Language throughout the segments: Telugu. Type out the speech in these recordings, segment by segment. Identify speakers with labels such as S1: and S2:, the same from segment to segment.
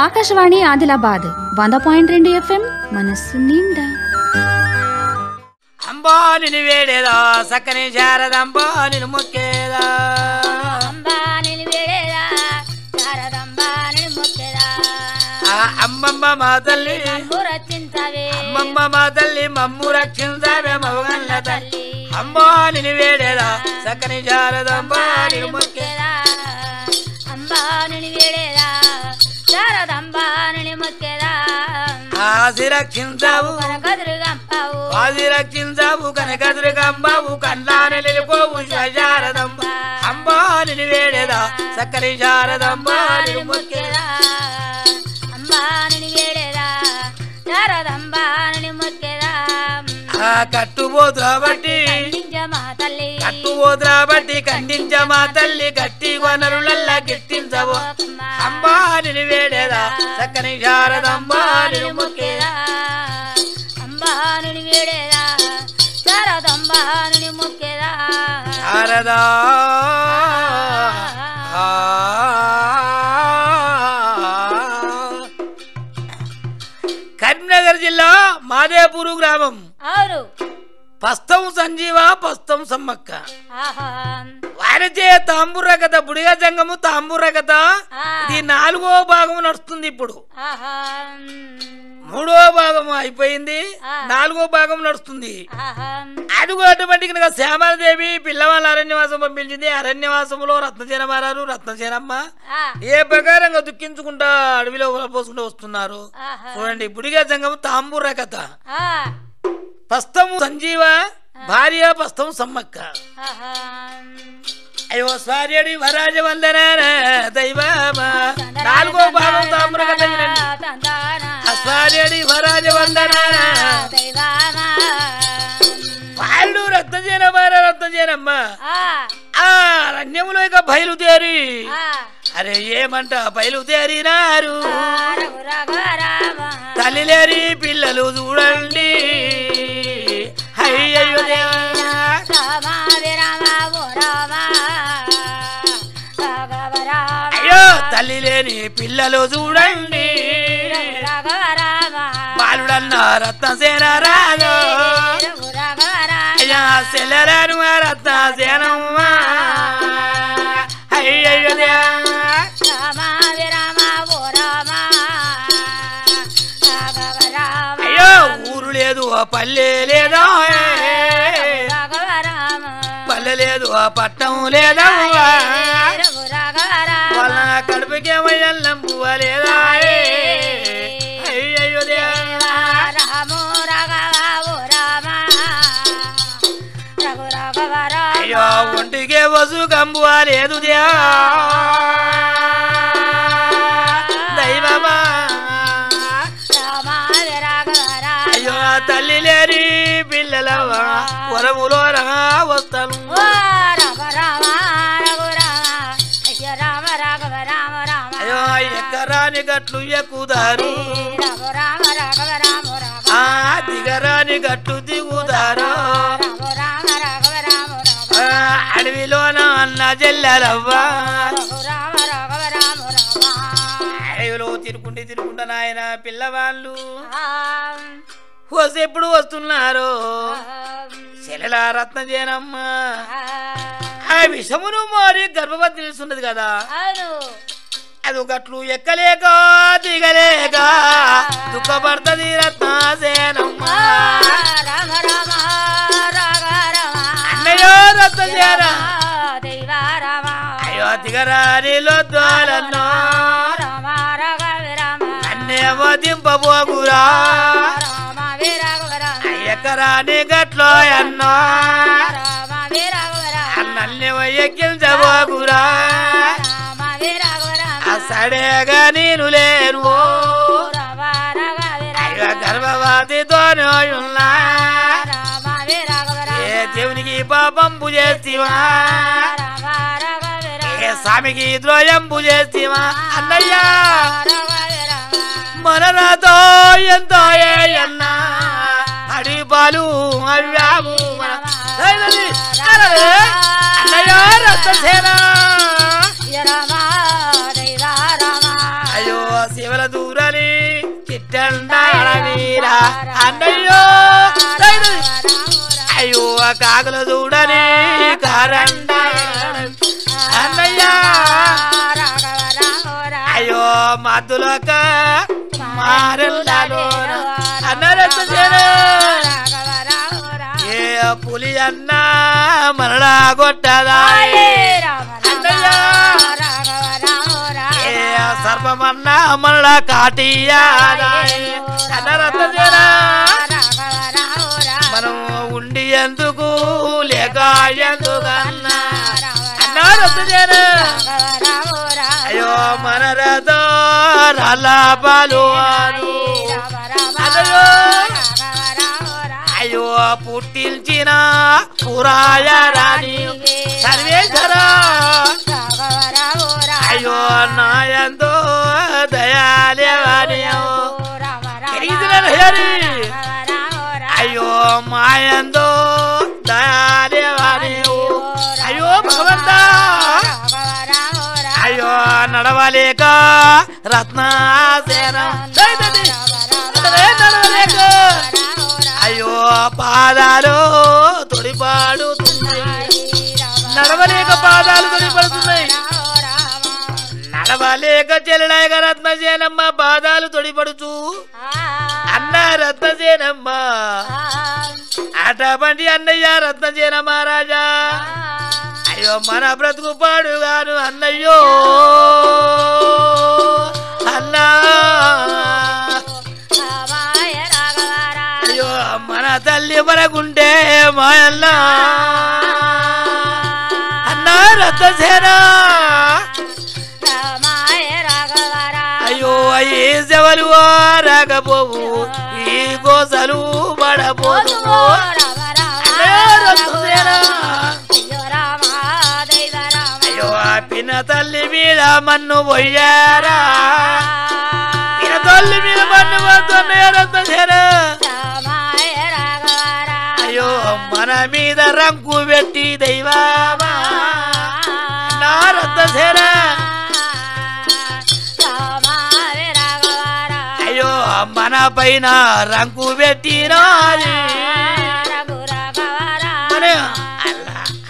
S1: ఆకాశవాణి ఆదిలాబాద్ 100.2 FM మనస్సు నిండా.
S2: అంబా నిన్ను వేడేదా సక్కని శారదంబా నిన్ను మొక్కేదా
S3: అంబా నిన్ను వేడేదా శారదంబా నిన్ను మొక్కేదా
S2: అమ్మమ్మ మా తల్లి
S3: మమ్ము రక్షించవే
S2: అమ్మమ్మ మా తల్లి మమ్ము రక్షించవే మగల్ల తల్లి అంబా నిన్ను వేడేదా సక్కని శారదంబా నిన్ను మొక్కేదా
S3: అంబా నిన్ను వేడేదా శారదంబా నిన్ను మొక్కేదా
S2: ఆసి రక్షించావు
S3: కనకదుర్గంబావు
S2: ఆసి రక్షించావు కనకదుర్గంబావు కళ్ళాని నిలుకోవు శారదంబ అంబా నిన్ను వేడేదా సక్కని శారదంబా నిన్ను మొక్కేదా
S3: అంబా నిన్ను వేడేదా శారదంబా నిన్ను మొక్కేదా
S2: కట్టుబోతురా బట్టి
S3: మా తల్లి
S2: కట్టుబోతురా బట్టి ఖండించ మా తల్లి గట్టి వనరులల్లా గిట్టించవు అంబా నిన్ను వేడేదా చక్కని శారదంబా నిన్ను మొక్కేదా
S3: అంబా నిన్ను వేడేదా శారదంబా నిన్ను మొక్కేదా
S2: శారదా కరీంనగర్ జిల్లా మాదేపూరు గ్రామం.
S3: అవును
S2: పస్తం సంజీవ పస్తం సమ్మక్క
S3: ఆహా
S2: వారిచే తాంబూర కథ బుడిగ జంగము తాంబూర కథ ఇది 4వ భాగం నడుస్తుంది. ఇప్పుడు
S3: ఆహా
S2: 3వ భాగం అయిపోయింది, 4వ భాగం నడుస్తుంది.
S3: ఆహా
S2: అడుగు అటువంటి శ్యామాదేవి పిల్లవాళ్ళ అరణ్యవాసం పంపించింది. అరణ్యవాసంలో రత్నసేన మారారు, రత్నసేనమ్మ ఏ ప్రకారంగా దుఃఖించుకుంటా అడవిలో పోసుకుంటూ వస్తున్నారు. చూడండి బుడిగ జంగము తాంబూర కథ. పస్తము సంజీవ భార్య పస్తం సమ్మక్క. అయ్యో స్వార్యడి వరాజ వందన దైవమా 4వ భాగం తాంబూర కథ వినండి. స్వార్యడి వరాజ వందన వాళ్ళు రత్నసేన మార రత్నసేనమ్మ ఆ అరణ్యములో ఇక బయలుదేరి అరే ఏమంట బయలుదేరినారు. తల్లి లేరి పిల్లలు చూడండి అయ్యయ్యో అయ్యో తల్లి లేని పిల్లలు చూడండి బాలుడన్న రత్నసేన రాజు అయ్యా సెల్లరాను రత్నసేనమ్మ అయ్యయ్యో అయ్యో ఊరు లేదు పల్లె లేదా పల్లె లేదు పట్టం లేదా వాళ్ళ కడుపుకేమయ్యల్లం పువ్వలేదా అయ్యయ్యో అయ్యో ఒంటికే వసు కంబువా లేదు దైవమా అయ్యో తల్లి లేని పిల్లలవా వరములో రా వస్తాను. అయ్యో ఎక్కరాని గట్లు ఎక్కుతారు, దిగరాని గట్లు దిగుతారు. అడవిలోన అన్న చెల్లెలవ్వా అడవిలో తిరుకుంటా నాయన పిల్లవాళ్ళు ఎప్పుడు వస్తున్నారు. చెల్లెల రత్నసేనమ్మ ఆ విషమును మారి గర్భవతి నిలుస్తున్నది కదా. అది గట్లు ఎక్కలేక దిగలేక దుఃఖపడుతుంది రత్నసేనమ్మ. అన్నయ్యో రత్నసేన అయ్యో దిగరాని లొద్దోలన్నో అన్నేమో దింపబోగురా ఎక్కరాని గట్లో అన్నో అన్నల్నేమో ఎక్కించబోగురా సడేగా నేను లేను అయ్యో గర్భవతితోనే ఉన్నా ఏ దేవునికి పాపంబు చేస్తీవా ఏ స్వామికి ద్రోయంబు చేస్తీవా అన్నయ్యా మనతో ఎంతో అన్నా అడిగి పాలు అవ్యాము అన్నయ్యా రత్నసేన అన్నయ్యో అయ్యో కాకులు చూడని కారండ అన్నయ్య అయ్యో మద్దులక మారెల్లాలో అన్నారన్న ఏ పులి అన్నా మరలా కొట్టదా అన్నయ్య ఏ సర్పమన్నా మరలా కాటియాదా అన్నారన్న మనం ఉండి ఎందుకు లేక ఎందుకన్నా అన్నారన్న అయ్యో మన రథో రాలాపాలు అయ్యో అయ్యో పుట్టించిన పురాయ రాణి సర్వేశ్వర అయ్యో నాయందో దయాలేవాణి అయ్యో మాయందో దయాలేవాణి అయ్యో భగవంత అయ్యో నడవలేక రత్నాసేన నడవలేక అయ్యో పాదాలు తొడిపాడుతున్నాయి నడవలేక పాదాలు తొడిపడుతున్నాయి నడవలేక చెల్లడాయక రత్నసేనమ్మ పాదాలు తొడిపడుచు అన్న రత్నసేనమ్మ అటబండి అన్నయ్య రత్నసేన మహారాజా అయ్యో మన బ్రతుకు పాడుగాను అన్నయ్యో అన్నా అయ్యో మన తల్లి మనకుంటే మాయన్న అన్నా రత్నసేన అయ్యో ఈ సెవలు రాకపోవు ఈ గోసలు పడపోదు అయ్యో పిన తల్లి మీద మన్ను పోయారా పిన తల్లి మీద మన్ను పోతున్నారా అయ్యో మన మీద రంకు పెట్టి దైవమా నా రత్నసేన అయ్యో మన పైన రంకు పెట్టినాది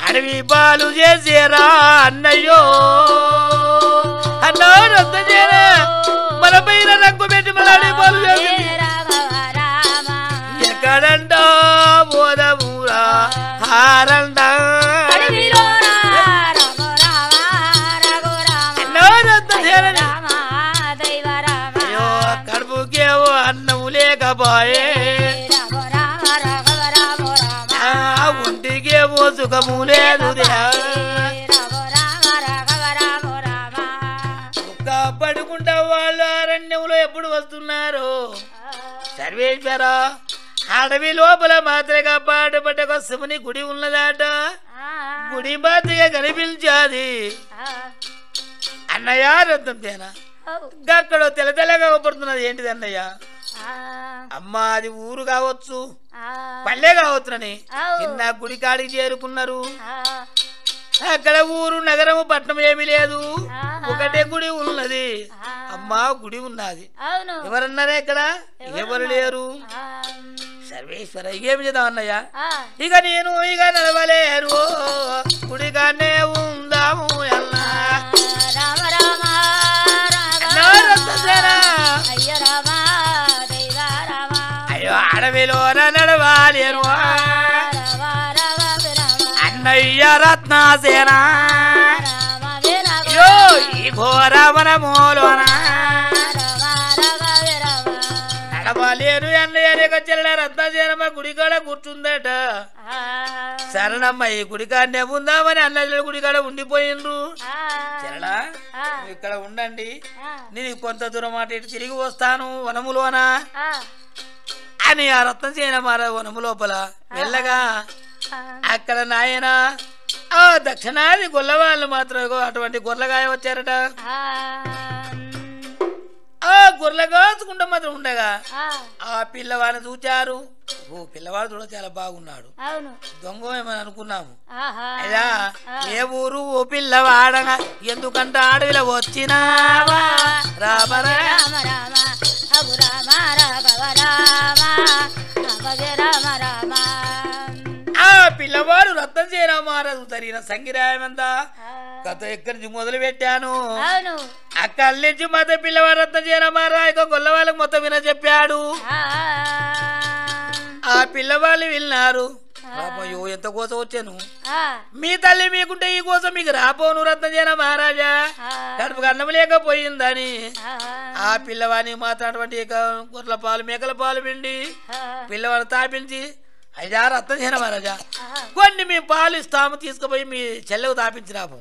S2: అడవి పాలు చేసేరా అన్నయ్యో అన్నా రత్నసేన మన పైన రంగు పెట్టి మన అడవి పాలు చేసి ఎక్కడంట బోధమూరా హారంట అన్నా రత్నసేన అయ్యో కడుపుకేవో అన్నము లేకపోయే ఒంటికేమో సుఖము లేదు పడుకుంటా వాళ్ళు అరణ్యంలో ఎప్పుడు వస్తున్నారు సర్వేశ్వర అడవి లోపల మాత్రగా పాటుపడ్డ శివుని గుడి ఉన్నదాట గుడి మాత్రగా కనిపించాది అన్నయ్య రత్నసేన అక్కడ తెల్ల తెల్లగా పడుతున్నది ఏంటిది అన్నయ్య అమ్మ అది ఊరు కావచ్చు పల్లె కావచ్చునని నిన్న గుడి కాడికి చేరుకున్నారు అక్కడ ఊరు నగరము పట్టణం ఏమీ లేదు ఒకటే గుడి ఉన్నది అమ్మా గుడి ఉన్నది ఎవరన్నారా ఇక్కడ ఎవరు లేరు సర్వేశ్వర ఏమి చేద్దాం అన్నయ్య ఇక నేను ఇక నడవలేరు గుడిగానే ఉందాము అన్నా అయ్యో అడవిలో నడవాలేరు అన్నయ్య రత్నసేన అయ్యో ఈ ఘోర వనములోన నడవలేరు అన్నయ్య చెల్ల రత్నసేనమ్మ గుడికాడ కూర్చుందట శరణమ్మ ఈ గుడికాడనే ఉందామని అన్నయ్య గుడికాడ ఉండిపోయిండ్రు చెల్లడా ఇక్కడ ఉండండి నేను కొంత దూరం అటు ఇటు తిరిగి వస్తాను వనములోన అని ఆ రత్నసేన మహారాజు వనము లోపల వెళ్ళగా అక్కడ నాయన ఆ దక్షిణాది గొల్లవాళ్ళు మాత్రం అటువంటి గొర్రెగాయ వచ్చారట ఆ గొర్రె కాచుకుంటా మాత్రం ఉండగా ఆ పిల్లవాడిని చూచారు ఓ పిల్లవాడు కూడా చాలా బాగున్నాడు దొంగ ఏమని అనుకున్నాము అయ్యా ఏ ఊరు ఓ పిల్లవాడగా ఎందుకంటే అడవిలో వచ్చినావా రామ రామ
S3: రఘు రామ రాఘవ రామ రాఘవ రామ రామ
S2: ఆ పిల్లవాడు రత్నం చేయరామారాజు తరిగిన సంగిరాయమంతా కథ ఎక్కడి నుంచి మొదలు పెట్టాను
S3: అవును
S2: అక్కడి నుంచి మొత్తం పిల్లవాడు రత్నం చేయరామారాజు గొల్ల వాళ్ళకి మొత్తం విన చెప్పాడు ఆ పిల్లవాళ్ళు విన్నారు పాపయ్యో ఎంత కోసం వచ్చాను మీ తల్లి మీకుంటే ఈ కోసం మీకు రాపోను రత్నం చేయరా మహారాజా కడుపుకు అన్నం లేకపోయిందని ఆ పిల్లవాడిని మాత్రటువంటి గొర్రెల పాలు మేకల పాలు పిండి పిల్లవాడిని తాపించి అయ్యా రత్నం చేయరా మహారాజా కొన్ని మేము పాలు ఇస్తాము తీసుకుపోయి మీ చెల్లెకు తాపించి రాపో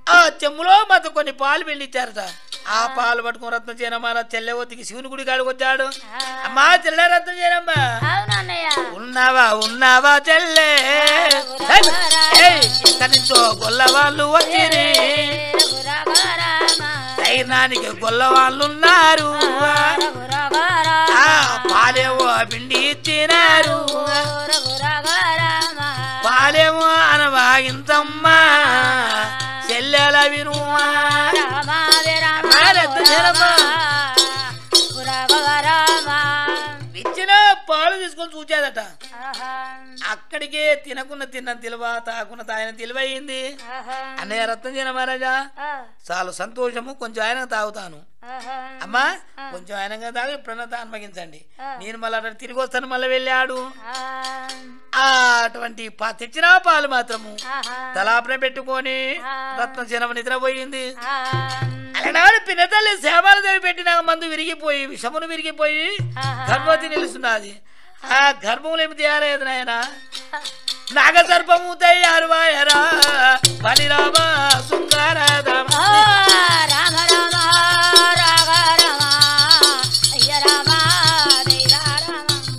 S2: ఆ చెమ్ములో మాత్రం కొన్ని పాలు పిండి ఇచ్చారట ఆ పాలు పట్టుకుని రత్నం చేయనమ్మా చెల్లె ఒత్తికి శివుని గుడి కాడికి వచ్చాడు అమ్మా చెల్లె రత్నం చేయనమ్మా ఉన్నావా చెల్లె ఇక్కడి నుంచో గొల్ల వాళ్ళు వచ్చిరి ధైర్యానికి గొల్ల వాళ్ళు ఉన్నారు పాలేమో పిండి ఇచ్చినారు పాలేమో అనవాగింతమ్మా చెల్లెల వినుమా ఇచ్చిన పాలు తీసుకొని చూచాదట అక్కడికే తిన్న తెలివ తాకున్న తాయన తెలివయింది అన్నయ్య రత్నం చేయన మహారాజా చాలా సంతోషము కొంచెం ఆయన తాగుతాను అమ్మా కొంచెం ఆయనగా తాగు ఎప్పుడన్నా అనుమగించండి నేను మళ్ళీ అక్కడ తిరిగి వస్తాను మళ్ళీ వెళ్ళాడు అటువంటి తెచ్చిన పాలు మాత్రము తలాపన పెట్టుకొని రత్నం చిన్న నిద్రపోయింది అలనాడు పిన్నతల్లి శ్యామాలదేవి పెట్టిన మందు విరిగిపోయి విషమును విరిగిపోయి గర్భవతి నిలుస్తున్నది ఆ గర్భములు ఏమి తయారయ్యేది నాయన నాగసర్పము తయారు వాయరా బలిరామ శృంగారామ
S3: రామ రామ రాఘ రామ అయ్య రామ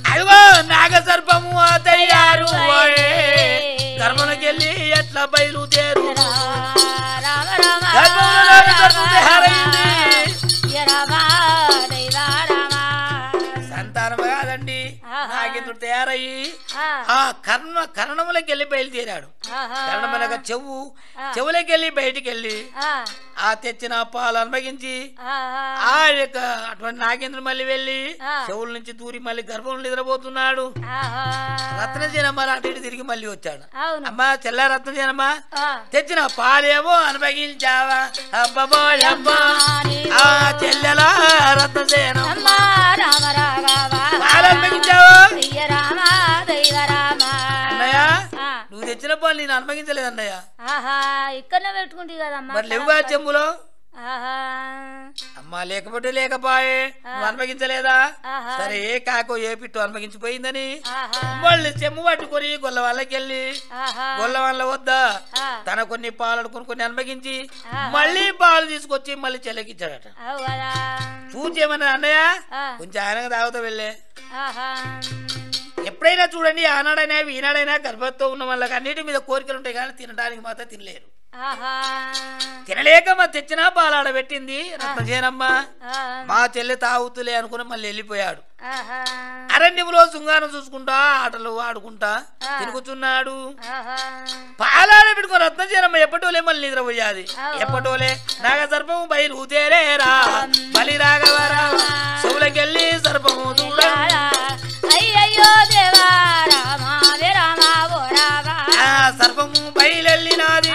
S2: అదిగో నాగసర్పము తయారు గర్భంలోకెళ్ళి ఎట్లా బయలుదేరు సంతానం కాదండి నాగేంద్రుడు తయారయ్యి ఆ కర్ణములకి వెళ్ళి బయలుదేరాడు కర్ణమనగా చెవులకి వెళ్ళి బయటికి వెళ్ళి ఆ తెచ్చిన పాలు అనుభవించి ఆ యొక్క అటువంటి నాగేంద్రుడు మళ్ళీ వెళ్ళి చెవుల నుంచి దూరి మళ్ళీ గర్భంలో నిద్రపోతున్నాడు రత్నజనమ్మ అటు ఇటు తిరిగి మళ్ళీ వచ్చాడు అమ్మా చెల్ల రత్నజనమ్మ తెచ్చిన పాలేమో అనుభవించావా అబ్బా ఆ చెల్లెల రత్నజనమ్మ పాలు అనుభవించావా అన్నయ్య నువ్వు తెచ్చిన పాలు నేను అనుభవించలేదు అన్నయ్య
S3: ఇక్కడనే పెట్టుకుంటే కదమ్మా
S2: మరి లేవుగా చెంబులో అమ్మా లేకపోతే లేకపోయే నువ్వు అనుభవించలేదా సరే ఏ కాకో ఏ పిట్టు అనుభవించిపోయిందని మళ్ళీ చెమ్ము పట్టుకొని గొల్ల వాళ్ళకి వెళ్ళి గొల్ల వాళ్ళ వద్ద తన కొన్ని పాలు అడుకుని కొన్ని అనుభవించి మళ్ళీ పాలు తీసుకొచ్చి మళ్ళీ చెల్లెకిచ్చాడట చూచేమన్నా అన్నయ్య కొంచెం ఆయనగా తాగుతూ వెళ్ళే ఎప్పుడైనా చూడండి ఆనాడైనా ఈనాడైనా గర్భంతో ఉన్న వాళ్ళకి అన్నిటి మీద కోరికలు ఉంటాయి కానీ తినడానికి మాత్రం తినలేరు తినలేక మా తెచ్చినా పాలు ఆడబెట్టింది రత్నజేనమ్మ మా చెల్లి తాగుతులే అనుకుని మళ్ళీ వెళ్ళిపోయాడు అరణ్యంలో శృంగారం చూసుకుంటా ఆటలు ఆడుకుంటా తిరుగుతున్నాడు పాలాడ పెట్టుకుని రత్నజేనమ్మ ఎప్పటోలే మళ్ళీ నిద్రపోయాది ఎప్పటోలే నాగ సర్పము బయలుదేరేరా బలి రాఘవరా చెవులకెళ్ళి సర్పము
S3: అయ్యయ్యో దేవా రామ రామ ఓ రామ
S2: సర్పము బయలెళ్ళినాది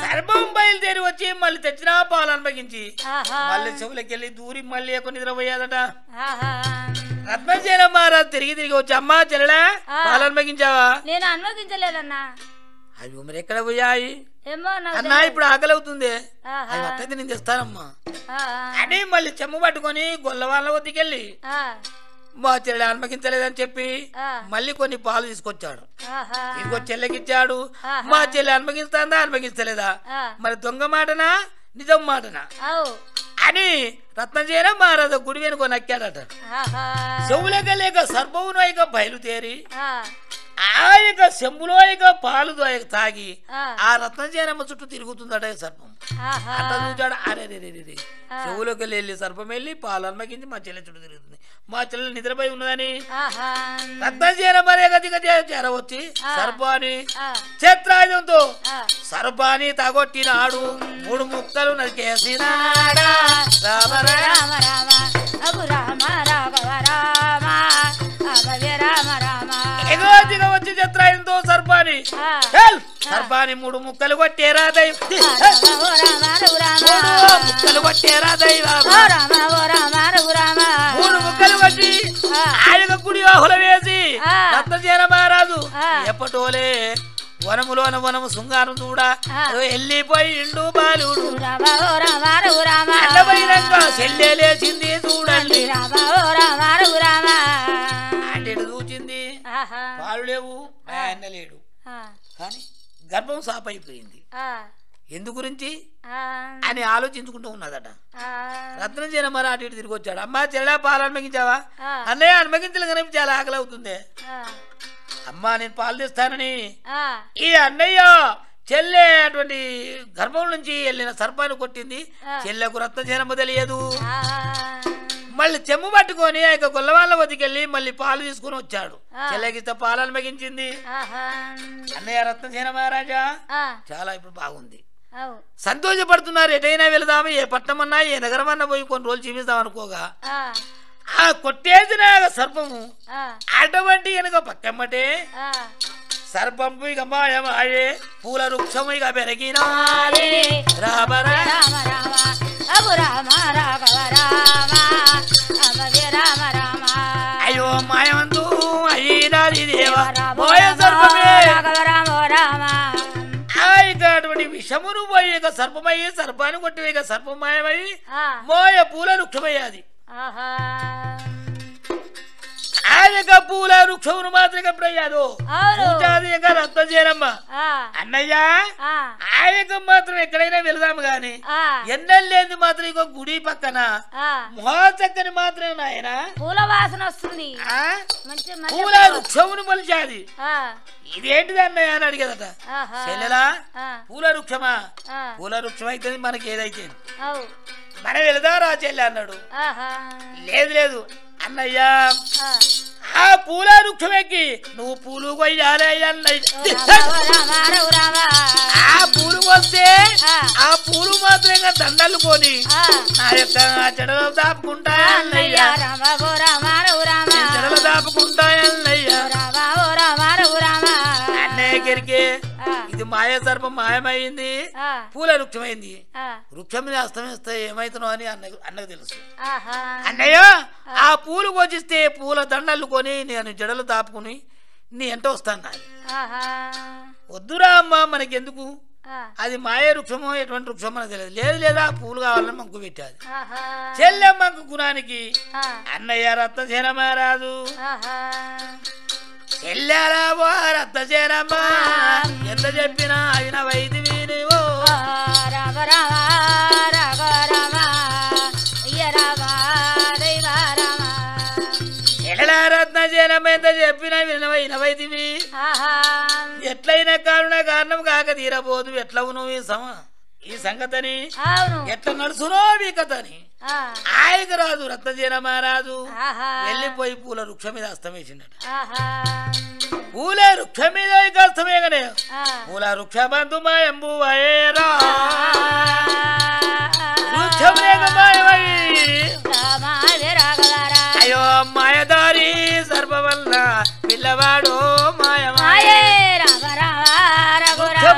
S2: సర్పం బయలుదేరి వచ్చి మళ్ళీ తెచ్చిన పాలు అనుభవించి మళ్ళీ చెవులకెళ్ళి దూరి మళ్ళీ ఎక్కువ నిద్రపోయాదట రత్నసేన మహారాజు తిరిగి వచ్చి అమ్మా చెల్లెలా పాలు అనుభవించావా
S3: నేను అనుమతించలేదన్నా
S2: అవి మరి ఎక్కడ పోయాయి అన్నా ఇప్పుడు ఆకలి అవుతుంది అవి అట్టయితే నేను తెస్తానమ్మా అని మళ్ళీ చెమ్ము పట్టుకొని గొల్ల వాళ్ళ వద్దకెళ్ళి మా చెల్లె అనుమతించలేదని చెప్పి మళ్ళీ కొన్ని పాలు తీసుకొచ్చాడు ఇంకో చెల్లెకిచ్చాడు మా చెల్లె అనుమతిస్తాందా అనుమతించలేదా మరి దొంగ మాటనా నిజం మాటనా అని రత్నజేన మహారాజు గుడి వెనుక నక్కాడట చెవులక లేక సర్పమును ఇక బయలుదేరి ఆ యొక్క శంభులో ఇక పాలు తాగి ఆ రత్నజేనమ్మ చుట్టూ తిరుగుతుందట సర్పం అట్లా చూచాడు అరే చెవులోకి వెళ్ళి సర్పం వెళ్ళి పాలు అనుమకించి మా చెల్లె చుట్టూ తిరుగుతుంది మా చెల్లెలు నిద్రపోయి ఉన్నదని రత్నసేన మరే గతిగా చేరవచ్చి సర్పాని క్షేత్రాయుధంతో సర్పాని తగొట్టినాడు 3 ముక్కలు నరికేసినాడా రామ రామ రామ రామ రాఘవ రామ రామ రామ ఎగోదిగా వచ్చి క్షేత్రాయుధంతో సర్పాని 3 ముక్కలు కొట్టేరా దైవ 3 ముక్కలు కొట్టేరా దైవ 3 ముక్కలు కొట్టి ఆయన గుడి ఆహుల వేసి రత్నసేన మహారాజు ఎప్పటోలే వనము శృంగారం చూడా వెళ్ళిపోయిండు బాలుడు అన్నపోయినాక చెల్లె లేచింది చూడండి అంటే చూచింది పాలు లేవు ఆయన లేడు కానీ గర్భం సాపైపోయింది ఎందు గురించి అని ఆలోచించుకుంటూ ఉన్నదట రత్నసేన మరి అటు ఇటు తిరిగి వచ్చాడు అమ్మా చెల్లె పాలు అనుమగించావా అన్నయ్య అనుమగించలే కనిపి చాలా ఆకలి అవుతుంది అమ్మా నేను పాలు తెస్తానని ఈ అన్నయ్య చెల్లె అటువంటి గర్భం నుంచి వెళ్ళిన సర్పాన్ని కొట్టింది చెల్లెకు రత్నసేనమ్మ తెలియదు మళ్ళీ చెమ్ము పట్టుకొని ఆ యొక్క గొల్లవాళ్ళ వద్దకెళ్ళి మళ్ళీ పాలు తీసుకుని వచ్చాడు చెల్లెకిస్తే పాలు అనుమగించింది అన్నయ్య రత్నసేన మహారాజా చాలా ఇప్పుడు బాగుంది సంతోషపడుతున్నారు ఎటైనా వెళదాము ఏ పట్టణమన్నా ఏ నగరమన్నా పోయి కొన్ని రోజులు జీవిస్తాం అనుకోగా ఆ కొట్టేసిన సర్పము అటువంటి కనుక పక్కమ్మటే సర్పంపు ఇక మాయమాయే పూల వృక్షము ఇక పెరిగినా రామ రామ రామ రాఘవ రామ రామ అయ్యో మాయవంతు అయినది దేవా మోయ సర్పమే ఇక అటువంటి విషమును పోయి ఇక సర్పమయ్యి సర్పాన్ని కొట్టి ఇక సర్పం మాయమయ్యి మోయ పూల వృక్షమయ్యాది ఆయక పూల వృక్షమును మాత్రం ఎప్పుడయ్యాదు రత్నసేనమ్మ అన్నయ్య ఆయక మాత్రం ఎక్కడైనా వెళదాము గాని ఎన్నెల్లేంది మాత్రం ఇంకో గుడి పక్కన మోచక్కని మాత్రం నాయన
S3: పూల వాసన వస్తుంది
S2: పూల వృక్షమును మలిచాది ఇదేంటిది అన్నయ్య అని అడిగేదట చెల్లెలా పూల వృక్షమా పూల వృక్షం అయితే మనకి ఏదైతే మనం వెళదారా చెల్లె అన్నాడు లేదు లేదు అన్నయ్యా ఆ పూల వృక్షం ఎక్కి నువ్వు పూలు కొయ్యాలి అన్నయ్య ఆ పూలు వస్తే ఆ పూలు మాత్రమే దండలు కొని నా యొక్క చెడలు దాపుకుంటాయా అన్నయ్య చెడలు దాపుకుంటాయా అన్నయ్య అన్నయ్యకి ఇది మాయ సర్పం మాయమైంది పూల వృక్షమైంది వృక్షం మీద అస్తమిస్తే ఏమైతున్నావు అని అన్నకు తెలుసు అన్నయ్య ఆ పూలు కోచిస్తే పూల దండలు కొని నేను జడలు దాపుకుని నీ ఎంట వస్తాను వద్దురా అమ్మ మనకెందుకు అది మాయ వృక్షమో ఎటువంటి వృక్షమో మనకు తెలియదు లేదు లేదా పూలు కావాలని మంకు పెట్టాది చెల్లెమ్మకు గుణానికి అన్నయ్య రత్నసేన మహారాజు చెల్లెరాబో రత్నసేనమ్మ ఎంత చెప్పినా అయిన వైద్య వీనివో రామ రామ రాఘవ రామ చెల్లెలా రత్నసేనమ్మ ఎంత చెప్పినా వినవైన వైద్యవి ఎట్లయినా కారణం కాక తీరబోదు ఎట్లవు నువ్వు ఈ సంగతని ఎట్లా నడుచునో మీ కథని ఆయక రాదు రత్నసేన మహారాజు వెళ్ళిపోయి పూల వృక్షం మీద అస్తమేసిందట పూల వృక్షం మీద ఇక అస్తమేగనే పూల వృక్ష బంధు మాయంబు అయ్యేరా వృక్షం అయ్యో మాయదారి సర్ప వల్ల పిల్లవాడు మాయమాయే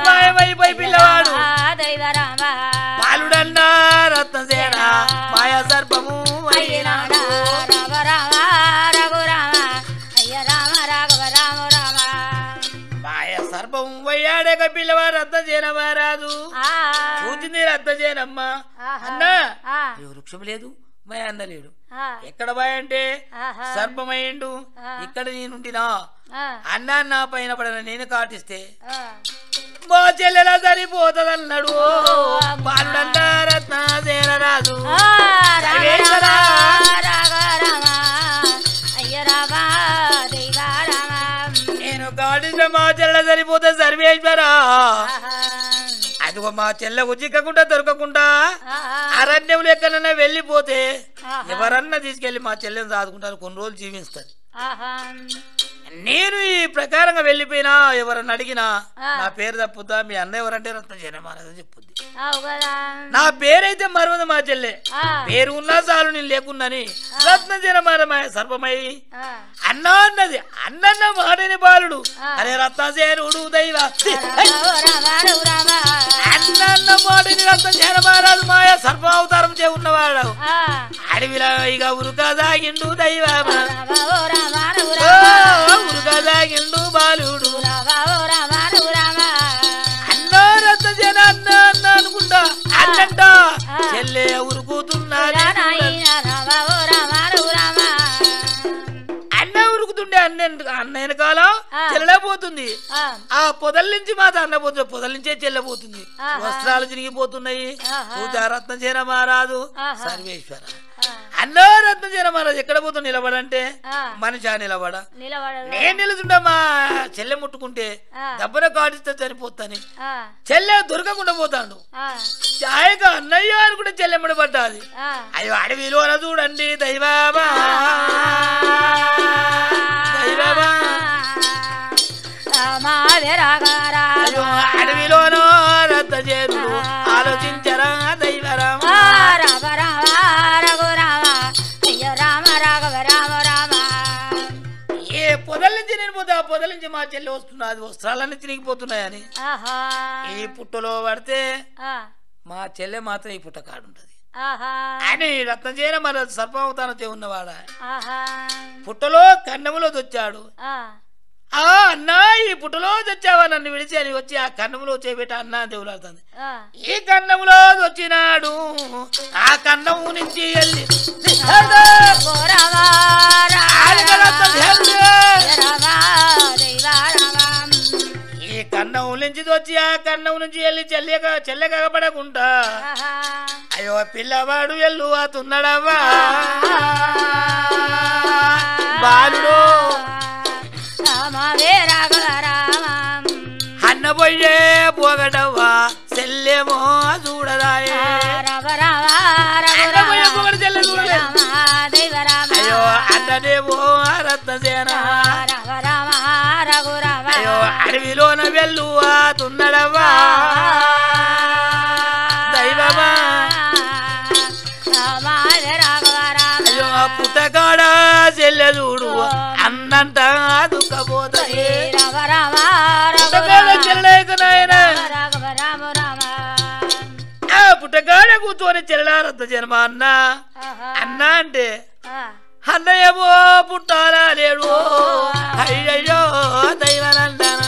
S2: మాయమైపోయి పిల్లవాడు బాలుడన్నా రత్నసేన మాయ సర్పము అయినాడు మాయ సర్పము పోయాడక పిల్లవాడు రత్నసేన మహారాజు చూచింది రత్నసేనమ్మ అన్నా వృక్షం లేదు మాయ అన్న లేడు ఎక్కడ బాయ్ అంటే సర్పమైండు ఇక్కడ నేనుంటినా అన్నా నా పైన పడిన నేను కాటిస్తే మా చెల్లెలా సరిపోతుందన్నాడు బాలుడంతా రత్నసేన రాజు నేను కాటిస్తే మా చెల్లె సరిపోతే సర్వేశ్వరా అదిగో ఇగో మా చెల్లెకు చిక్కకుండా దొరకకుండా అరణ్యంలో ఎక్కడైనా వెళ్ళిపోతే ఎవరన్నా తీసుకెళ్లి మా చెల్లెని సాదుకుంటారు, కొన్ని రోజులు జీవిస్తారు. నేను ఈ ప్రకారంగా వెళ్ళిపోయినా ఎవరన్నా అడిగినా నా పేరు తప్పుద్దా, మీ అన్న ఎవరంటే రత్నసేన మహారాజు చెప్పుద్ది. నా పేరైతే మరవదు మా చెల్లె, పేరు ఉన్నా చాలు నేను లేకున్నాని రత్నసేన మహారాజ సర్పమై అన్నా అన్నది. అన్నన్న మాడని బాలుడు అరే రత్నసేనుడు దైవ అన్న మాడని రత్నసేన మహారాజు మాయ సర్ప అవతారం చే ఉన్నవాడు అడవిలో ఇక ఉరుకదాగిండు దైవ ఉరుకదాగిండు బాలుడు అన్నా రత్నసేన అన్న అన్న అనుకుంటా అన్నంట చెల్లె ఉరుకుతున్నది. అన్న ఉరుకుతుండే అన్న వెనకాల చెల్లపోతుంది. ఆ పొదల నుంచి మాత అన్న పోతుంది, పొదల నుంచే చెల్లపోతుంది. వస్త్రాలు చిరిగిపోతున్నాయి. రత్నసేన మహారాజు సర్వేశ్వర అన్నో రత్నసేన మహారాజు ఎక్కడ పోతూ నిలబడంటే మనిషి నిలబడ నేను నిలుచుంటా మా చెల్లె ముట్టుకుంటే దెబ్బన కాటిస్తే చనిపోతాని చెల్లె దొరకకుండా పోతాడు. ఛాయగా అన్నయ్య అనుకుంటే చెల్లెమ్మడి పడ్డాది. అయ్యో అడవిలో చూడండి దైవాబా దైవాబా అడవిలోనో రత్నసేనుడు ఆలోచించరా దైవరామ ఏ పొదల నుంచి నేను పోతే ఆ పొదల నుంచి మా చెల్లి వస్తున్నది, వస్త్రాలన్నీ తిరిగిపోతున్నాయని ఈ పుట్టలో పడితే మా చెల్లె మాత్రం ఈ పుట్ట కాడుంటది అని రత్నసేన మన సర్పావతారం ఉన్నవాడ పుట్టలో కన్నములో వచ్చాడు. అన్నా ఈ పుట్టలో తెచ్చావా నన్ను విడిచి అని వచ్చి ఆ కన్నములో చేపెట్టి అన్నా దేవులాడుతుంది. ఈ కన్నములో వచ్చినాడు, ఆ కన్నము నుంచి వెళ్ళి ఈ కన్నము నుంచి వచ్చి ఆ కన్నము నుంచి వెళ్ళి చెల్లె కగపడకుండా అయ్యో పిల్లవాడు ఎల్లు అతున్నాడవ్వా బాలుడు అన్న పోయే పోగడవ్వా చెల్లెమో చూడదాయే అయ్యో అన్నదేమో రత్నసేన అయ్యో అడవిలోన వెళ్ళు తున్నడవ్వా దైవమా అయ్యో పుట్టకాడ చెల్లె చూడు అన్నంట దుఃఖపోతాయి పుట్టగాడ కూర్చొని చెల్లె రత్నసేన అన్న అన్న అంటే అన్నయ్యమో పుట్టాలా లేడు అయ్యయ్యో దైవనందన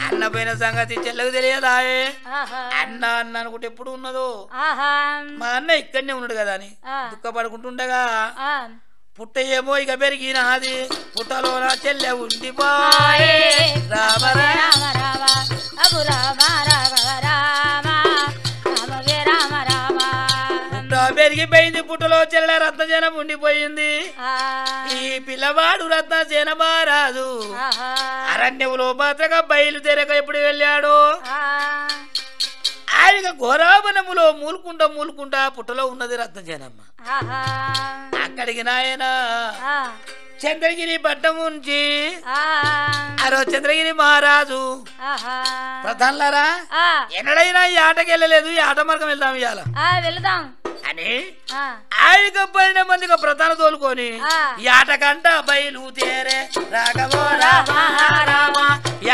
S2: అన్న పోయిన సంగతి చెల్లెకు తెలియదాయే. అన్న అన్న అనుకుంటే ఎప్పుడు ఉన్నదో మా అన్న ఇక్కడనే ఉన్నాడు కదా అని దుఃఖపడుకుంటుండగా పుట్ట ఏమో ఇక పెరిగినది పుట్టలో నా చెల్లె ఉండిపోయే రామ రామ రామ పుట్ట పెరిగిపోయింది, పుట్టలో చెల్లె రత్నసేన ఉండిపోయింది. ఈ పిల్లవాడు రత్నసేన మహారాజు అరణ్యంలో మాత్రగా బయలుదేరక ఎప్పుడు వెళ్ళాడు. ఆయన ఘోరావనములో మూలుకుంటా పుట్టలో ఉన్నది రత్నసేనమ్మ. అక్కడికి నాయన చంద్రగిరి పట్టం నుంచి అరో చంద్రగిరి మహారాజు ప్రధానులారా ఎన్నడైనా ఈ ఆటకి వెళ్ళలేదు, ఈ ఆట మార్గం వెళ్దాం ఇవాళ
S3: వెళ్దాం
S2: అని ఆయన 12 మందిగా ప్రధాన తోలుకొని ఈ ఆటకంట బయలుదేరే రాఘవో రామ రామ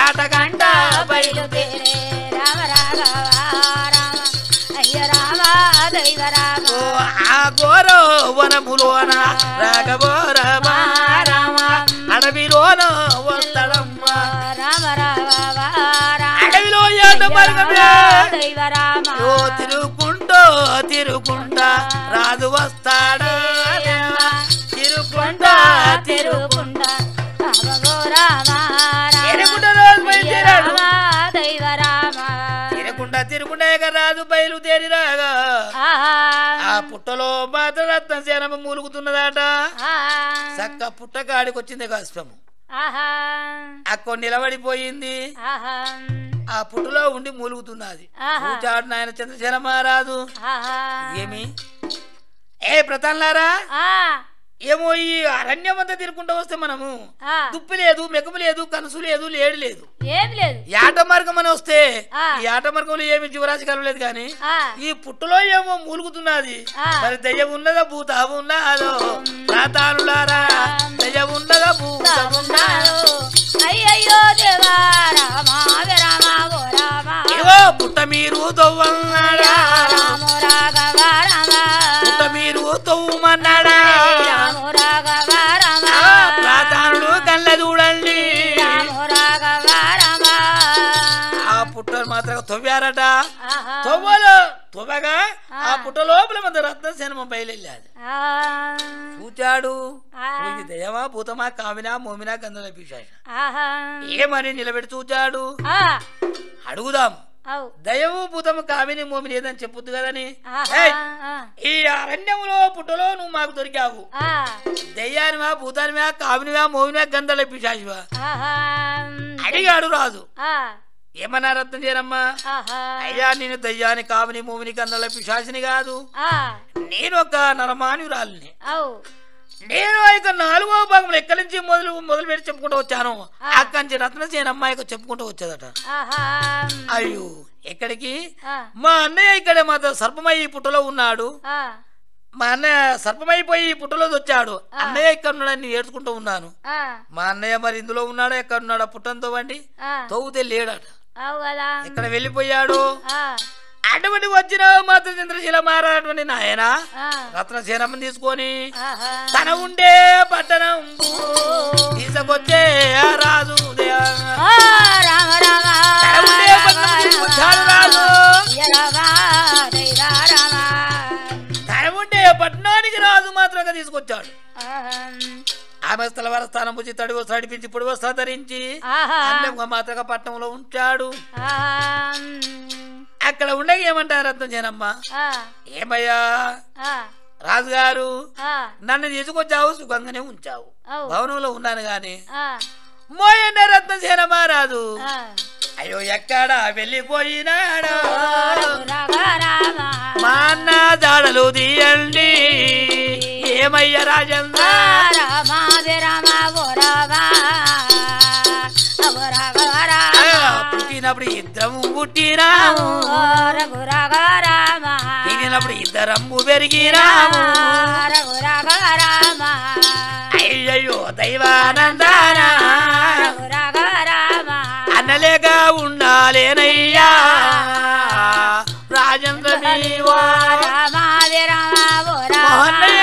S2: ఆటకంట బయలుదేరే రామ రాఘవ రామ అయ్య రామ దైవ రామ ఆ ఘోర వనములోన రాఘవో రామ రామ అడవిలోన వస్తడమ్మ రామ రాఘవ అడవిలో ఆట మార్గమే దైవ రామ ఓ తిరుగుకుంటా రాజు వస్తాడు తిరుగుకుంటా తిరుగుండా రాజు బయలుదేరిరాగా ఆ పుట్టలో మాత్రం రత్నసేన మూలుగుతున్నదాట. చక్క పుట్ట కాడికి వచ్చింది కాశ్యము. అక్కడ నిలబడిపోయింది ఆ పుట్టులో ఉండి మూలుగుతున్నది చూచాడు నాయన చంద్రశేఖర మహారాజు ఏమి ఏ ప్రతాన్లారా ఏమో ఈ అరణ్యం అంతా తిరుగుకుంటూ వస్తే మనము దుప్పి లేదు మెకము లేదు కనుసు లేదు లేడు లేదు యాట మార్గం అని వస్తే ఈ ఆట మార్గంలో ఏమి జీవరాశి కలవలేదు కానీ ఈ పుట్టులో ఏమో మూలుగుతున్నది మరి దయ్యం ఉన్నదా భూత ఉన్నదో ప్రాతానులారా దయ్యం ఉన్నదా భూత ఉన్నదో
S3: అయ్యయ్యో దేవా రామా రామా ఓ రామా
S2: ఏవో పుట్ట మీరు దొవ్వన్నాడా
S3: రామో రాఘవ రామా
S2: పుట్ట మీరు తొవ్వమన్నాడా
S3: రామో రాఘవ రామా
S2: ప్రాతానుడు కళ్ళ చూడండి
S3: రామో రాఘవ రామా
S2: ఆ పుట్టలు మాత్రం తవ్వారట తవ్వగా ఆ పుట్ట లోపల మన రత్నసేన బయలుదేరాడు చూచాడు దయమా భూతమా కామినా మోమినా గంధల పిశాచ ఏమని నిలబెట్టి చూచాడు అడుగుదాం దయము భూతము కామిని మోమిని ఏదని చెప్పొద్దు కదని ఈ అరణ్యంలో పుట్టలో నువ్వు మాకు దొరికావు దయ్యానివా భూతానివా కామినివా మోమినా గంధల పిశాచివా అడిగాడు రాజు ఏమన్నా రత్నం చేయరమ్మా అయ్యా నేను దయ్యాని కామిని మోమిని గంధల పిశాచిని కాదు నేను ఒక నరమానురాలిని నేను ఇక 4వ భాగంలో ఎక్కడి నుంచి మొదలు పెట్టి చెప్పుకుంటూ వచ్చాను అక్కడి నుంచి రత్నసేన అమ్మాయికి చెప్పుకుంటూ వచ్చేదట అయ్యో ఎక్కడికి మా అన్నయ్య ఇక్కడే మాత్రం సర్పమయ్యి పుట్టలో ఉన్నాడు మా అన్నయ్య సర్పమైపోయి పుట్టలో వచ్చాడు అన్నయ్య ఇక్కడ ఉన్నాడని ఏడ్చుకుంటూ ఉన్నాను మా అన్నయ్య మరి ఇందులో ఉన్నాడో ఎక్కడ ఉన్నాడో పుట్టంతో వండి తవ్వుతే లేడట ఎక్కడ వెళ్ళిపోయాడు అటువంటి వచ్చిన మాత్రం చంద్రశీల మారాటువంటి నాయన రత్నసేనమ్మని తీసుకొని తన ఉండే పట్టణం తీసుకొచ్చే రాజు తన ఉండే పట్టణానికి రాజు మాత్రంగా తీసుకొచ్చాడు ఆమె స్థలవార స్థానం పుచ్చి తడి సడిపించి పొడి వస్త్ర ధరించి మాత్రగా పట్టణంలో ఉంచాడు అక్కడ ఉండగా ఏమంటారు రత్నసేనమ్మ ఏమయ్యా రాజుగారు నన్ను తీసుకొచ్చావు సుఖంగానే ఉంచావు భవనంలో ఉన్నాను గాని మోయన్న రత్నసేన మహారాజు అయ్యో ఎక్కడ వెళ్ళిపోయినాడు మా అన్న జాడలు తీయండి ఏమయ్య రాజేంద్ర పుట్టినప్పుడు ఇద్దరము పుట్టినాము తిరిగినప్పుడు ఇద్దరము పెరిగినాము అయ్యయ్యో దైవానందాన అన్నలేక ఉండాలేనయ్యా రాజేంద్ర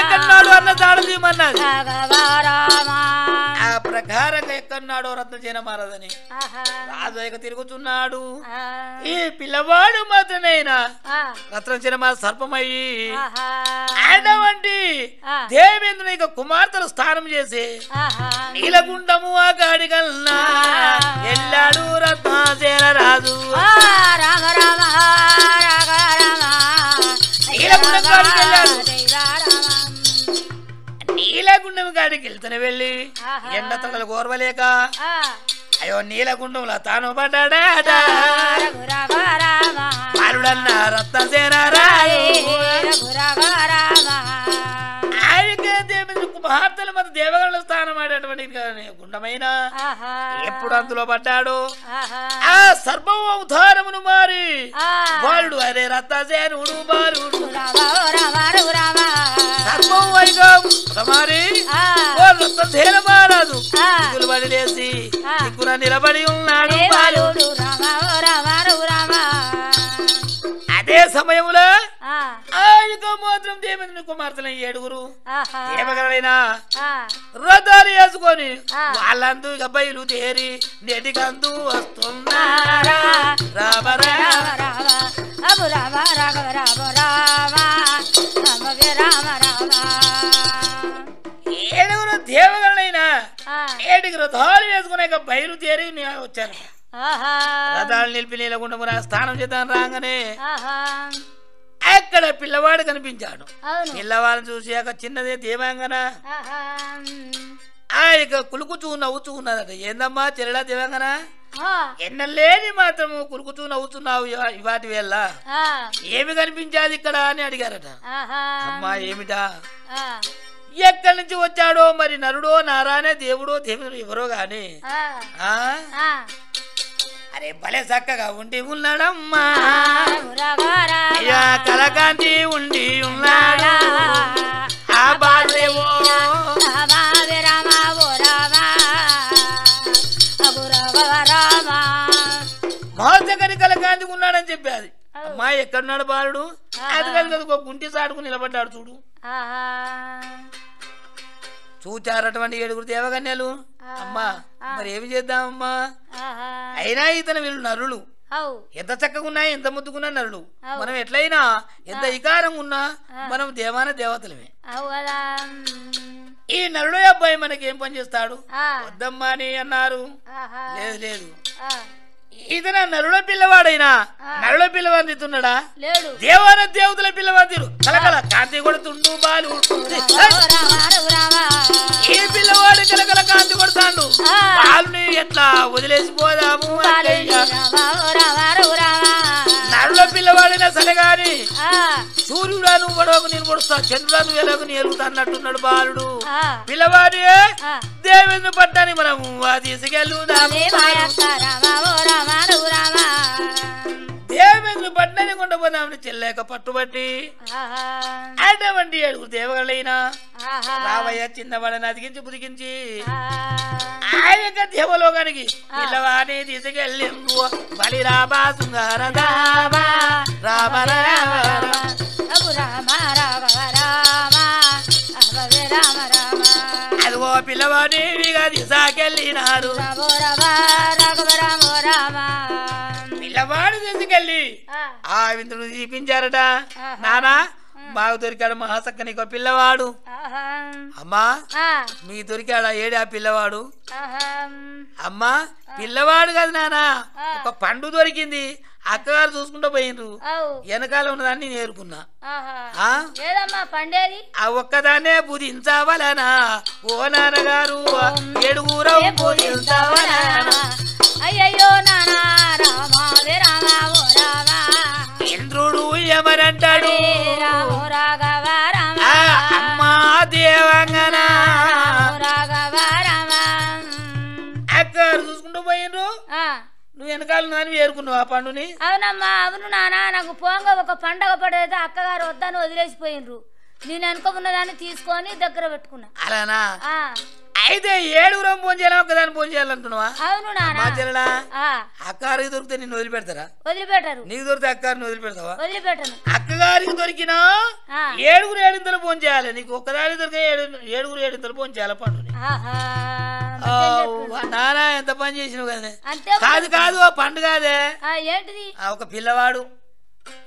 S2: ఎక్కడున్నాడు అన్న తాడదీమన్నది ఆ ప్రకారంగా ఎక్కడున్నాడో రత్నసేన మారదని రాజు తిరుగుతున్నాడు ఈ పిల్లవాడు మాత్రమేనా రత్నసేన మార సర్పమయ్యి అటువంటి దేవేంద్రుని కుమార్తెలు స్నానం చేసి నీలగుండము ఆ గాడిగల్నా ఎల్లాడు రత్నసేన రాజు నీలగుండం గాడికి వెళ్ళాడు నీలగుండం గాడికి వెళ్తూనే వెళ్ళి ఎండ తడలు కోరవలేక అయ్యో నీలగుండంలో తాను పడ్డాడట బాలుడన్న రత్నసేన ఆయనకే దేవేంద్ర కుమార్తెల మధ్య దేవగణ స్థానం ఆడేటువంటి గుండమైన ఎప్పుడు అందులో పడ్డాడు ఆ సర్వం అవతారమును మారి బాలుడు అరే రత్నసేనుడు బాలుడు సర్వం వైగం మారి రత్నసేన మారాదు దిగులు పడి లేసి దిక్కున నిలబడి ఉన్నాడు బాలుడు అదే సమయంలో ఆయనకు మాత్రం దేవేంద్రుని కుమార్తెలు 7గురు దేవగలైనా రథాలు వేసుకొని వాళ్ళందు ఇక బయలుదేరి నెటికందు వస్తున్నారా రామ రామ రామ రామ రామ రామ రామ 7గురు దేవగలైనా 7 రథాలు వేసుకునే బయలుదేరి వచ్చారు రథాలు నిలిపి నీలగుండమున స్నానం చేద్దాం రాగానే అక్కడ పిల్లవాడు కనిపించాడు పిల్లవాడిని చూసి ఒక చిన్నదే దేవాంగన ఆ ఇక కులుకుచూ నవ్వుచూ ఉన్నదట. ఏందమ్మా చెల్లెడా దేవంగన
S3: ఆ,
S2: ఎన్నలేని మాత్రము కులుకుచూ నవ్వుతున్నావు ఇవాటి వేళ
S3: ఆ,
S2: ఏమి కనిపించాది ఇక్కడ అని అడిగారట.
S3: ఆహా,
S2: అమ్మా ఏమిటా
S3: ఆ,
S2: ఎక్కడి నుంచి వచ్చాడో మరి నరుడో నారాయణ దేవుడో దేవుడు ఎవరో గాని
S3: ఆ,
S2: ఆ
S3: ఆ,
S2: అరే భలే చక్కగా ఉండి ఉన్నాడమ్మా
S3: మురగారా,
S2: అయ్యా కలకాంతి ఉండి ఉన్నాడా ఆ బాలేవో
S3: రామా విరామ ఓ రామా, అగురవ రామా,
S2: మోసకని కలకాంతి ఉన్నాడని చెప్పాది. అమ్మా ఎక్కడున్నాడు బాలుడు? అది కదా ఒక గుంటి సాడుకు నిలబడ్డాడు చూడు.
S3: ఆహా,
S2: చూచారటువంటి 7 దేవకన్యలు. అమ్మా మరి ఏమి చేద్దామమ్మా?
S3: ఆహా,
S2: అయినా ఇతను వీళ్ళు నరులు
S3: అవు,
S2: ఎంత చక్కగా ఉన్నాయి, ఎంత ముద్దుకున్నా నరులు. మనం ఎట్లయినా ఎంత ఇకారం ఉన్నా మనం దేవాన దేవతలమే.
S3: అవు కదా,
S2: ఈ నరుడు అబ్బాయి మనకి ఏం పని చేస్తాడు? వద్దమ్మా అని అన్నారు.
S3: ఆహా,
S2: లేదు లేదు,
S3: ఆ,
S2: ఇతను నరుల పిల్లవాడైనా నరుల పిల్లవాడిని తిన్నాడా?
S3: లేడు,
S2: దేవాన దేవతల పిల్లవాడు కలకల కాంతి కొడుతుండు బాలు. ఈ పిల్లవాడు కలకల కాంతి కొడతాడు. బాలుని ఎట్లా వదిలేసిపోదాము? నరుల పిల్లవాడినా సరే గాని సూర్యుడాను పడవకు నేను పొడుస్తా, చంద్రుడాను ఎలాగ ఎలుగుతా అన్నట్టున్నాడు బాలుడు. పిల్లవాడి దేవేంద్ర పట్టాన్ని మనము తీసుకెళ్ళుదాము. దేవేంద్ర పట్టాన్ని కొండపోదామని చెల్లేక పట్టుబట్టి అటువంటి 7 దేవగలైనా రావయ్య చిన్నవాడని అతికించి బుదికించి ఆ యొక్క దేవలోకానికి పిల్లవాడిని తీసుకెళ్ళి బలి రాబా శృంగార రామ రామ అదిగో పిల్లవాడిని తీసుకెళ్ళినారు. పిల్లవాడు తీసుకెళ్ళి ఆ విందును చూపించారట. నానా మాకు దొరికాడు మహాసక్క నీకు పిల్లవాడు. అమ్మా మీ దొరికాడా? ఏడా పిల్లవాడు? అమ్మా పిల్లవాడు కాదు నానా, ఒక పండు దొరికింది. అక్కగారు చూసుకుంటూ పోయినరు. వెనకాల ఉన్నదాన్ని నేను ఏరుకున్నా.
S3: పండేది
S2: ఆ ఒక్కదాన్నే బుధించవలనా ఓ నాన్నగారు, 7 బుధించవలనా.
S3: అయ్యయ్యో నానా రామా విరామ ఓ రామా,
S2: ఇంద్రుడు ఎవరంటాడు?
S3: రాఘవ రామ,
S2: అమ్మా దేవంగన
S3: రాఘవ రామ.
S2: అక్కగారు చూసుకుంటూ పోయినరు. నువ్వు వెనకాల నాని ఏరుకున్నావు ఆ పండుని.
S3: అవునమ్మా అవును నానా, నాకు పోంగ ఒక పండగ పడేది అక్కగారు వద్దని వదిలేసిపోయినరు. నేను వెనుకున్నదాన్ని తీసుకొని దగ్గర పెట్టుకున్నా.
S2: అలానా? అయితే 7 ఫోన్ చేయాలి, ఒకదాన్ని ఫోన్ చేయాలంటున్నావా?
S3: అవును నానా.
S2: చెల్లెలా అక్కగారికి దొరికితే నిన్ను వదిలిపెడతారా?
S3: వదిలిపెట్టారు.
S2: నీకు దొరికితే అక్కగారిని వదిలిపెడతావా?
S3: వదిలిపెట్టను.
S2: అక్కగారికి దొరికినా 7 7 ఫోన్ చేయాలి. నీకు ఒక్కదానికి దొరికే 7 7 ఫోన్ చేయాలి పండుని. నానా ఎంత పని చేసినావు కదా. కాదు కాదు పండు కాదే.
S3: ఏంటిది?
S2: ఒక పిల్లవాడు.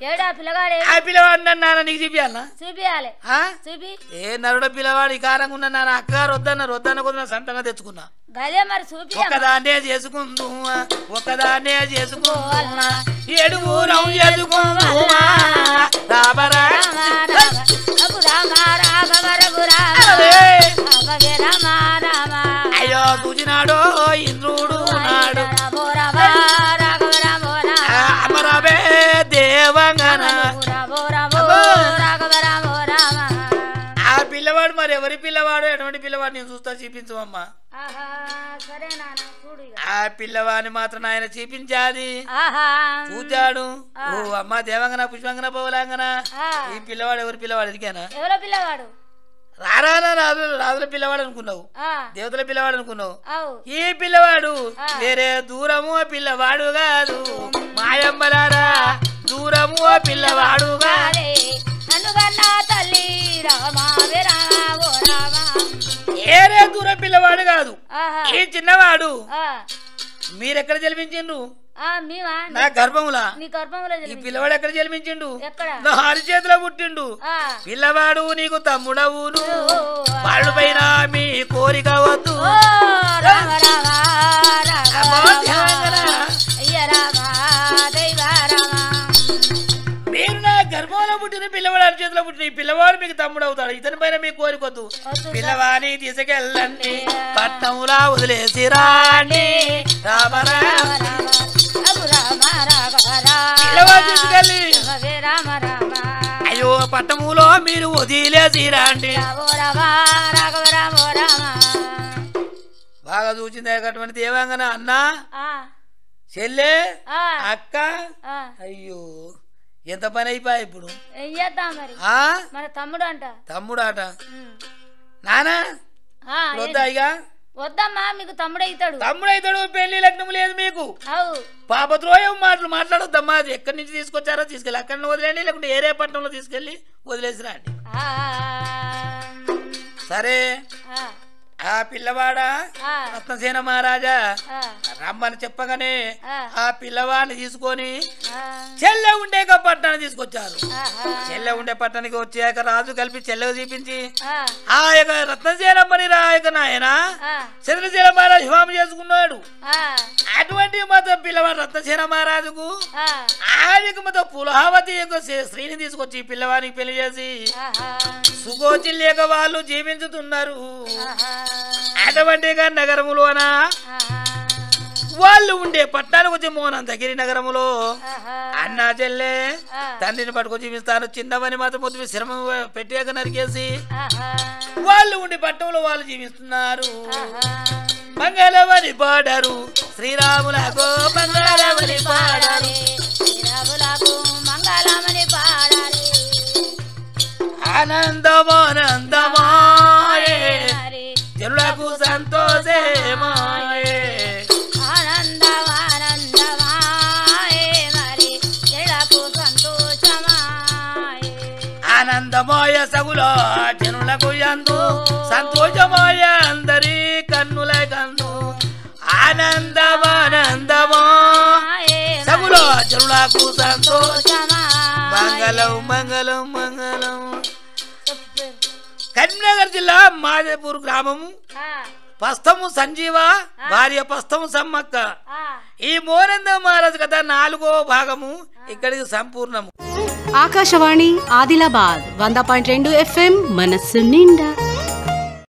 S3: ఏడా పిల్లగాడే?
S2: ఆ పిల్లవాడు నాన్న నీకు చూపియాలనా?
S3: చూపియాలి. చూపి
S2: ఏ నరుడ పిల్లవాడు ఈ కారంగా ఉన్నా నాన్న. అక్కగారు వద్దన్న కొద్దిన సంతంగా తెచ్చుకున్నా.
S3: గదే మరి చూపి.
S2: ఒకదాన్నే చేసుకుందు ఒకదాన్నే చేసుకోవాలన్నా, 7 చేసుకోమా రాబరా అయ్యో చూచినాడో ఇంద్రుడు నాడు అమరవే దేవంగన. ఆ పిల్లవాడు మరి ఎవరి పిల్లవాడు, ఎటువంటి పిల్లవాడు నేను చూస్తా చూపించవమ్మా. ఆ పిల్లవాడిని మాత్రం ఆయన చూపించాది. చూచాడు. ఓ అమ్మ దేవంగన పుష్పంగన పౌలాంగన. ఈ పిల్లవాడు ఎవరి పిల్లవాడు? ఎదిగానా?
S3: ఎవరో పిల్లవాడు?
S2: రారానా రాజుల పిల్లవాడు అనుకున్నావు, దేవతల పిల్లవాడు అనుకున్నావు. ఈ పిల్లవాడు వేరే దూరము పిల్లవాడు కాదు. మాయమ్మలారా దూరము పిల్లవాడు కాదు. ఏరే దూరం పిల్లవాడు కాదు. ఈ చిన్నవాడు మీరెక్కడ జన్మించిండ్రు? నా గర్భములా. ఈ పిల్లవాడు ఎక్కడ జన్మించిండు? నా అరిచేతిలో పుట్టిండు. పిల్లవాడు నీకు తమ్ముడవును. వాళ్ళు పైన మీ కోరిక వద్దు. మీరు నా గర్భంలో పుట్టిన పిల్లవాడు అరిచేతిలో పుట్టిన ఈ పిల్లవాడు మీకు తమ్ముడు అవుతాడు, ఇతని పైన మీకు కోరికొద్దు. పిల్లవాడిని తీసుకెళ్ళండి, పట్నంలా వదిలేసి రాండి. రామ రామ పిల్లవాడు తీసుకెళ్ళి అయ్యో పట్టములో మీరు వదిలేసి రాండి. బాగా చూసింది అటువంటి దేవాంగన అన్న చెల్లె అక్క అయ్యో ఎంత పని అయిపోయా ఇప్పుడు.
S3: మన తమ్ముడు అంట
S2: నానా వద్దా ఇక
S3: వద్దమ్మా, మీకు తమ్ముడైతాడు.
S2: పెళ్లి లగ్నం లేదు మీకు. పాపద్రోయం మాటలు మాట్లాడొద్దమ్మా. అది ఎక్కడి నుంచి తీసుకొచ్చారో తీసుకెళ్ళి అక్కడ వదిలేండి, లేకుంటే ఏరే పట్టణంలో తీసుకెళ్ళి వదిలేసి రండి. సరే ఆ పిల్లవాడా రత్నసేన మహారాజా రమ్మని చెప్పగానే ఆ పిల్లవాడిని తీసుకొని చెల్లె ఉండే పట్టణాన్ని తీసుకొచ్చారు. చెల్లె ఉండే పట్టణానికి వచ్చాక రాజు కలిపి చెల్లె చూపించి ఆ యొక్క రత్నసేనమ్మని రాయక నాయన చంద్రసేన మహారాజు వివాహం చేసుకున్నాడు. అటువంటి మొత్తం పిల్లవాడు రత్నసేన మహారాజుకు ఆయనకు మొత్తం పులహావతి యొక్క స్త్రీని తీసుకొచ్చి పిల్లవానికి పెళ్లి చేసి సుగోచి లేక వాళ్ళు జీవించుతున్నారు. అటువంటి నగరములోన వాళ్ళు ఉండే పట్టణానికి వచ్చి మోనంతగిరి నగరములో అన్నా చెల్లె తండ్రిని పట్టుకొచ్చి జీవిస్తారు. చిన్నవని మాత్రం మొత్తం శ్రమ పెట్టాక నరికేసి వాళ్ళు ఉండే పట్టణంలో వాళ్ళు జీవిస్తున్నారు. మంగళవని పాడారు శ్రీరాములకు, మంగళవని పాడారు ఆనందమానందమాయే జనులకు సంతోషమాయే ఆనందమాయ సగులో జనులకు ఎందు సంతోషమాయ అందరి కన్నుల కందు ఆనందమానందమాయ సగులో జనులకు సంతోషమా మంగళం మంగళం మంగళం. కరీంనగర్ జిల్లా మాదేపూర్ గ్రామము పస్తము సంజీవ భార్య పస్తము సమ్మక్క. ఈ మోనంద మహారాజు కథ 4వ భాగము ఇక్కడికి సంపూర్ణము.
S1: ఆకాశవాణి ఆదిలాబాద్ 100.2 FM మనస్సు నిండా.